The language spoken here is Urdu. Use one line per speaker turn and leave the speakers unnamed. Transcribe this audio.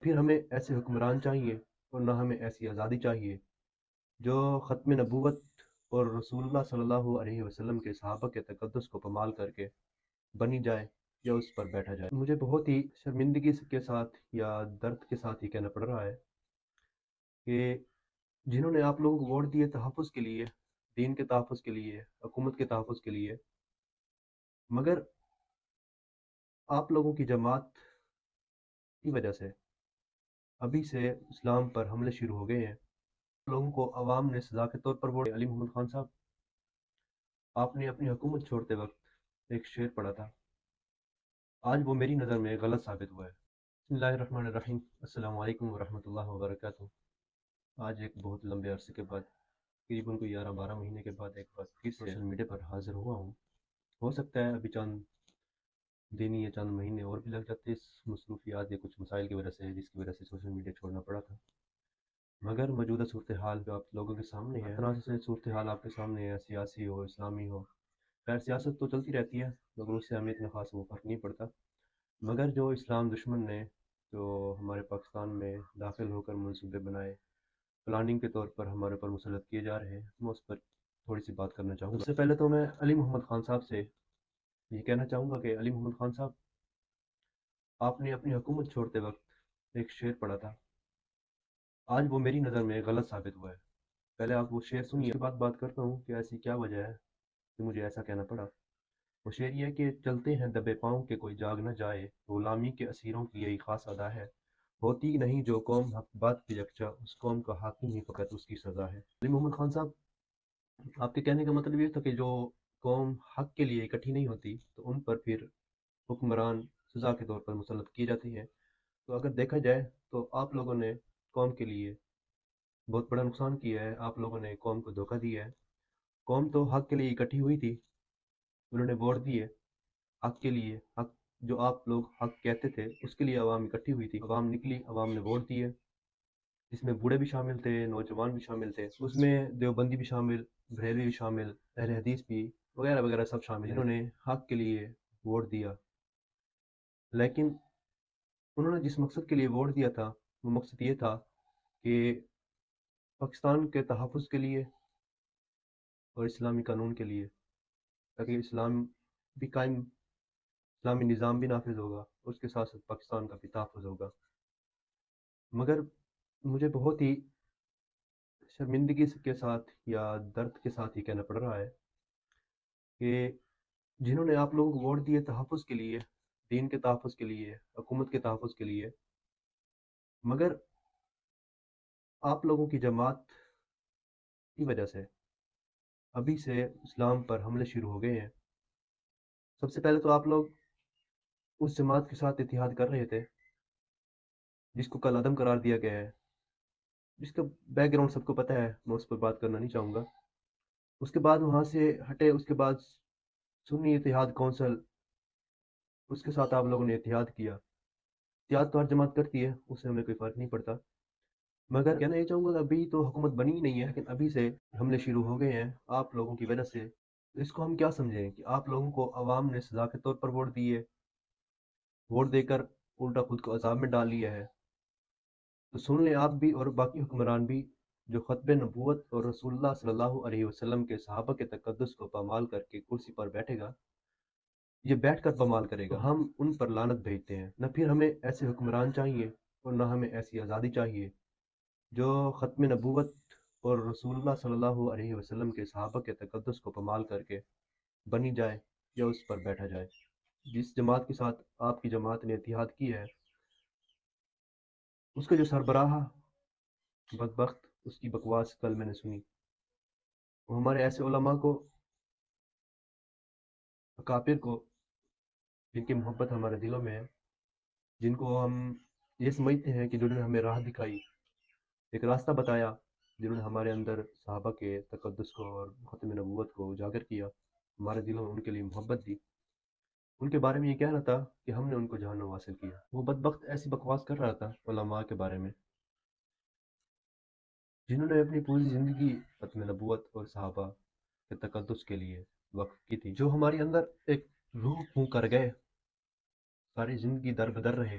پھر ہمیں ایسے حکمران چاہیے اور نہ ہمیں ایسی آزادی چاہیے جو ختم نبوت اور رسول اللہ صلی اللہ علیہ وسلم کے صحابہ کے تقدس کو پامال کر کے بنی جائے یا اس پر بیٹھا جائے۔ مجھے بہت ہی شرمندگی کے ساتھ یا درد کے ساتھ یہ کہنا پڑ رہا ہے کہ جنہوں نے آپ لوگوں کو ووٹ دیے تحفظ کے لیے، دین کے تحفظ کے لیے، حکومت کے تحفظ کے لیے، مگر آپ لوگوں کی جماعت کی وجہ سے ابھی سے اسلام پر حملے شروع ہو گئے ہیں۔ لوگوں کو عوام نے سزا کے طور پر ووٹ۔ علی محمد خان صاحب، آپ نے اپنی حکومت چھوڑتے وقت ایک شعر پڑھا تھا، آج وہ میری نظر میں غلط ثابت ہوا ہے۔ بسم اللہ الرحمن الرحیم، السلام علیکم ورحمۃ اللہ وبرکاتہ۔ آج ایک بہت لمبے عرصے کے بعد، تقریباً کوئی 11-12 مہینے کے بعد ایک بار پھر سوشل میڈیا پر حاضر ہوا ہوں۔ ہو سکتا ہے ابھی چند دن یا چند مہینے اور بھی لگ جاتے اس مصروفیات یا کچھ مسائل کی وجہ سے، جس کی وجہ سے سوشل میڈیا چھوڑنا پڑا تھا، مگر موجودہ صورتحال جو آپ لوگوں کے سامنے ہے، طرح سے صورتحال آپ کے سامنے ہے، سیاسی ہو، اسلامی ہو، خیر سیاست تو چلتی رہتی ہے مگر اس سے ہمیں اتنا خاص وہ فرق نہیں پڑتا، مگر جو اسلام دشمن نے جو ہمارے پاکستان میں داخل ہو کر منصوبے بنائے، پلاننگ کے طور پر ہمارے اوپر مسلط کیے جا رہے ہیں، میں اس پر تھوڑی سی بات کرنا چاہوں گا۔ سب سے پہلے تو میں علی محمد خان صاحب سے یہ کہنا چاہوں گا کہ علی محمد خان صاحب، آپ نے اپنی حکومت چھوڑتے وقت ایک شعر پڑھا تھا، آج وہ میری نظر میں غلط ثابت ہوا ہے۔ پہلے آپ وہ شعر سنیے، اس کے بعد بات کرتا ہوں کہ ایسی کیا وجہ ہے کہ مجھے ایسا کہنا پڑا۔ وہ شعر یہ ہے کہ چلتے ہیں دبے پاؤں کے کوئی جاگ نہ جائے، غلامی کے اسیروں کی یہی خاص ادا ہے، ہوتی نہیں جو قوم حق بات پہ یکجا، اس قوم کا حاکم ہی فقط اس کی سزا ہے۔ علی محمد خان صاحب، آپ کے کہنے کا مطلب یہ تھا کہ جو قوم حق کے لیے اکٹھی نہیں ہوتی تو ان پر پھر حکمران سزا کے طور پر مسلط کی جاتی ہیں۔ تو اگر دیکھا جائے تو آپ لوگوں نے قوم کے لیے بہت بڑا نقصان کیا ہے، آپ لوگوں نے قوم کو دھوکہ دیا ہے۔ قوم تو حق کے لیے اکٹھی ہوئی تھی، انہوں نے ووٹ دیے حق کے لیے، حق جو آپ لوگ حق کہتے تھے اس کے لیے عوام اکٹھی ہوئی تھی، عوام نکلی، عوام نے ووٹ دیے، جس میں بوڑھے بھی شامل تھے، نوجوان بھی شامل تھے، اس میں دیوبندی بھی شامل، بریلوی بھی شامل، اہل حدیث بھی، وغیرہ وغیرہ سب شامل ہیں، انہوں نے حق کے لیے ووٹ دیا۔ لیکن انہوں نے جس مقصد کے لیے ووٹ دیا تھا وہ مقصد یہ تھا کہ پاکستان کے تحفظ کے لیے اور اسلامی قانون کے لیے، تاکہ اسلام بھی قائم، اسلامی نظام بھی نافذ ہوگا، اس کے ساتھ ساتھ پاکستان کا بھی تحفظ ہوگا۔ مگر مجھے بہت ہی شرمندگی کے ساتھ یا درد کے ساتھ یہ کہنا پڑ رہا ہے کہ جنہوں نے آپ لوگوں کو ووٹ دیے تحفظ کے لیے، دین کے تحفظ کے لیے، حکومت کے تحفظ کے لیے، مگر آپ لوگوں کی جماعت کی وجہ سے ابھی سے اسلام پر حملے شروع ہو گئے ہیں۔ سب سے پہلے تو آپ لوگ اس جماعت کے ساتھ اتحاد کر رہے تھے جس کو کل عدم قرار دیا گیا ہے، جس کا بیک گراؤنڈ سب کو پتہ ہے، میں اس پر بات کرنا نہیں چاہوں گا۔ اس کے بعد وہاں سے ہٹے، اس کے بعد سنی اتحاد کونسل، اس کے ساتھ آپ لوگوں نے اتحاد کیا۔ اتحاد تو ہر جماعت کرتی ہے، اس سے ہمیں کوئی فرق نہیں پڑتا، مگر کہنا یہ چاہوں گا کہ ابھی تو حکومت بنی ہی نہیں ہے، لیکن ابھی سے حملے شروع ہو گئے ہیں آپ لوگوں کی وجہ سے۔ اس کو ہم کیا سمجھیں کہ آپ لوگوں کو عوام نے سزا کے طور پر ووٹ دیے، ووٹ دے کر الٹا خود کو عذاب میں ڈال لیا ہے۔ تو سن لیں آپ بھی اور باقی حکمران بھی، جو خطب نبوت اور رسول اللہ صلی اللہ علیہ وسلم کے صحابہ کے تقدس کو پامال کر کے کرسی پر بیٹھے گا، یہ بیٹھ کر پامال کرے گا، ہم ان پر لعنت بھیجتے ہیں۔ نہ پھر ہمیں ایسے حکمران چاہیے اور نہ ہمیں ایسی آزادی چاہیے جو ختم نبوت اور رسول اللہ صلی اللہ علیہ وسلم کے صحابہ کے تقدس کو پامال کر کے بنی جائے یا اس پر بیٹھا جائے۔ جس جماعت کے ساتھ آپ کی جماعت نے اتحاد کی ہے، اس کے جو سربراہ بدبخت، اس کی بکواس کل میں نے سنی، وہ ہمارے ایسے علماء کو، اکابر کو، جن کی محبت ہمارے دلوں میں ہے، جن کو ہم یہ سمجھتے ہیں کہ جنہوں نے ہمیں راہ دکھائی، ایک راستہ بتایا، جنہوں نے ہمارے اندر صحابہ کے تقدس کو اور ختم نبوت کو اجاگر کیا، ہمارے دلوں میں ان کے لیے محبت دی، ان کے بارے میں یہ کہہ رہا تھا کہ ہم نے ان کو جہنم حاصل کیا۔ وہ بدبخت ایسی بکواس کر رہا تھا علماء کے بارے میں جنہوں نے اپنی پوری زندگی ختم نبوت اور صحابہ کے تقدس کے لیے وقف کی تھی، جو ہمارے اندر ایک روح پھونک کر گئے، ساری زندگی در بدر رہے،